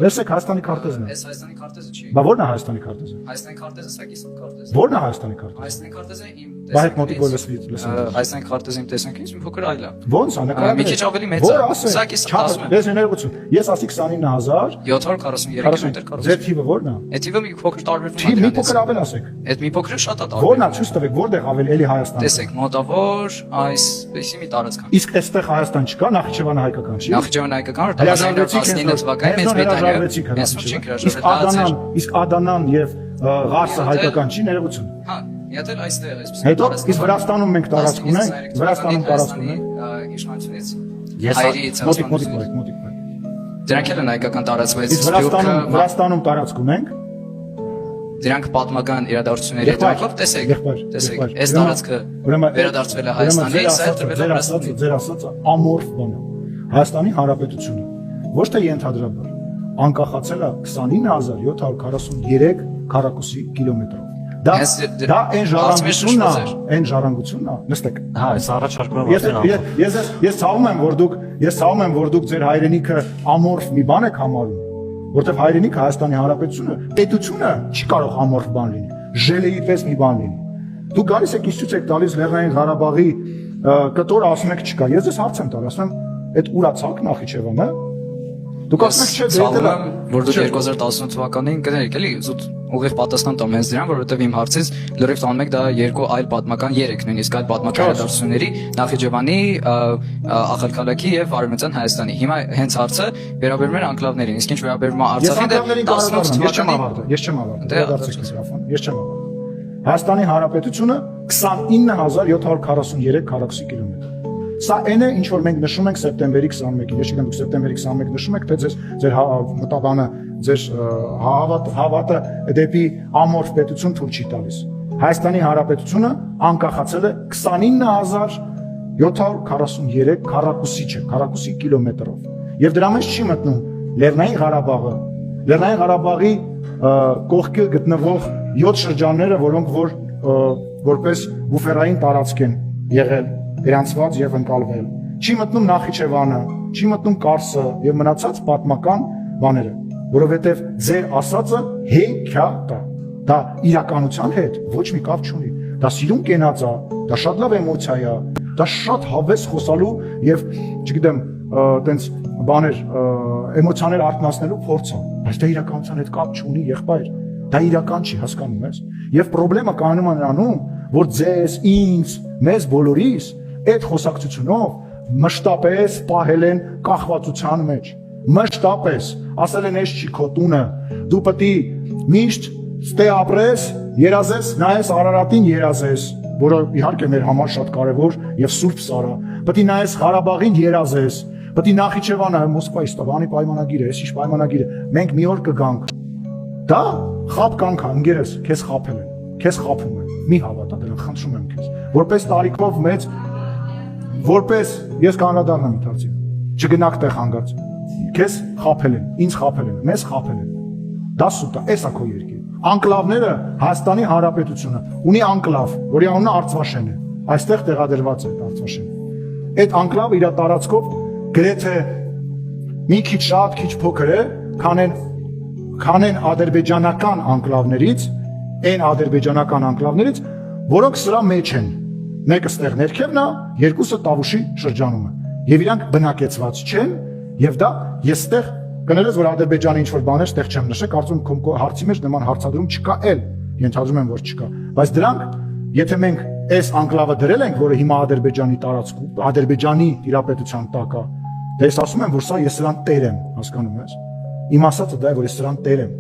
Վերսեք Հայաստանի քարտեզն է։ Այս Հայաստանի քարտեզը չի։ Բա ո՞րն է Հայաստանի քարտեզը։ Հայաստանի քարտեզը սա կիսում քարտեզը։ Ո՞րն է Հայաստանի քարտեզը։ Հայաստանի քարտեզը իմ Բա հետ մոտիկ որ լսվի։ Հայաստանի քարտեզը իմ տեսանկյունից մի փոքր այլ է։ Ո՞նց է նկարը։ Մի քիչ ավելի մեծ է։ Սա կիսում ասում եմ։ Ես ներողություն։ Ես ասի 29743 կմ։ Ձեր թիվը ո՞րն է։ Այդ թիվը մի փոքր տարբերվում է։ Թիվ մի փոքր ավել ասեք։ Այդ մի փոքրը շատ է տարբեր։ Ո՞րն է ցույց տվեք, որտեղ ավել էլի Հայաստան։ Տեսեք, մոտավոր այսպեսի մի տարածք։ Իսկ այստեղ Հայաստան չկա, Նախիջևանը հայկական չի։ Նախիջևանը հայկական, 1919 թվականին մեծ Բրիտանիա։ Իսկ Ադանան եւ Ղարսը հայկական չի, ներողություն։ Հա, յետել այստեղ էս։ Հետո իսկ Վրաստանում մենք տարածք ունենք, Վրաստանում տարածք ունենք։ Իշխանությունից Ես հայրից մոտիկ։ Դրանք էլ են հայկական տարածվեց։ Իսկ Վրաստանում տարածք ունենք։ Դրանք պատմական իրադարձությունների հետևանքով տեսեք, այս տարածքը վերադարձվել է Հայաստանի, սա տրվել է Վրաստանի։ Ձեր ասածը ամորֆ բան է։ Հայաստանի Հանրապետությունը ոչ թե ենթադրաբար անկախացել է 29743 քառակուսի կիլոմետրով։ Դա այն ժառանգությունն է, նստեք։ Հա, այս առաջարկումը Ես ցավում եմ, որ դուք ձեր հայրենիքը ամորֆ մի բան եք համարում, որտեղ հայրենիքը Հայաստանի Հանրապետությունը, պետությունը չի կարող ամորֆ բան լինի, ժելեի պես մի բան լինի։ Դուք գալիս եք ինձ ցույց եք տալիս Լեռնային Ղարաբաղի կտոր, ասում եք չկա։ Ես ձեզ հարց եմ տալիս, ասում եմ, այդ ուրացակ Նախիջևանը, դուք ասում եք չէ, դե որ դուք 2018 թվականին կներեք, էլի զուտ ուղիղ պատասխան տամ հենց դրան, որովհետև իմ հարցից լրիվ տանում եք դա երկու այլ պատմական երեք նույնիսկ այլ պատմական իրադարձությունների Նախիջևանի, Ախալքալաքի եւ Արևմտյան Հայաստանի։ Հիմա հենց հարցը վերաբերում է անկլավներին, իսկ ինչ վերաբերում է Արցախին, դե 18 թվականին ես չեմ ավարտել։ Հայաստանի Հանրապետությունը 29743 քառակուսի կիլոմետր։ Սա այն է, ինչ որ մենք նշում ենք սեպտեմբերի 21-ին։ Ես չգիտեմ, դուք սեպտեմբերի 21 նշում եք, թե ձեր մտաբանը, ձեր հավատը դեպի ամորֆ պետություն թույլ չի տալիս։ Հայաստանի Հանրապետությունը անկախացել է 29743 քառակուսի կիլոմետրով։ Եվ դրա մեջ չի մտնում Լեռնային Ղարաբաղը, Լեռնային Ղարաբաղի կողքը գտնվող 7 շրջանները, որոնք որպես բուֆերային տարածք են եղել, գրանցված եւ ընկալվել։ Չի մտնում Նախիջևանը, չի մտնում Կարսը եւ մնացած պատմական բաները, որովհետեւ ձեր ասածը հեքիաթ է։ Դա իրականության հետ ոչ մի կապ չունի։ Դա սիրուն կենաց է, դա շատ լավ էմոցիա է, դա շատ հավես խոսալու եւ, չգիտեմ, տենց բաներ, էմոցիաներ արտնասնելու փորձ է, բայց դա իրականության հետ կապ չունի, եղբայր։ Դա իրական չի, հասկանում ես։ Եվ խնդրեմը կայանում է նրանում, որ ձեզ, ինձ, մեզ բոլորիս այդ խոսակցությունով մշտապես պահել են կախվածության մեջ։ Մշտապես ասել են, «Էս չի քո տունը, դու պետք է միշտ ստե ապրես, երազես, նայես Արարատին երազես, որը իհարկե մեր համար շատ կարևոր եւ սուրբ սարա, պետք է նայես Ղարաբաղին երազես, պետք է Նախիջևանը, Մոսկվայի Ստավանի պայմանագիրը, էս ինչ պայմանագիրը, մենք մի օր կգանք»։ Դա խապ կանք է, ընկերս, քեզ խափել են, քեզ խափում են, մի հավատա դրան, խնդրում եմ քեզ, որպես տարիքով մեծ, որպես ես կանադառնամ իթարցի, չգնաք տեղ հանգած, քեզ խափել են, ինձ խափել են, մեզ խափել են, դա սուտ է, էս է քո երկիր։ Անկլավները Հայաստանի Հանրապետությունը ունի անկլավ, որի անունը Արցվաշեն է, այստեղ տեղադրված է Արցվաշենը։ Այդ անկլավը իր տարածքով գրեթե մի քիչ շատ, քիչ փոքր է, քան ադրբեջանական անկլավներից, այն ադրբեջանական անկլավներից, որոնք սրա մեջ են։ Մեկը ստեղ ներքևն է, երկուսը Տավուշի շրջանում է։ Եվ իրանք բնակեցված չեն, եւ դա ես ստեղ կներես, որ Ադրբեջանի ինչ-որ բաներ ստեղ չեմ նշել, կարծում եմ քո հարցի մեջ նման հարցադրում չկա էլ, ենթադրում եմ, որ չկա։ Բայց դրանք, եթե մենք այս անկլավը դրել ենք, որը հիմա Ադրբեջանի տարածքում, Ադրբեջանի տիրապետության տակ է, դե ես ասում եմ, որ սա ես սրան տեր եմ, հասկանում ես։ Իմ ասածը դա է, որ ես սրան տեր եմ։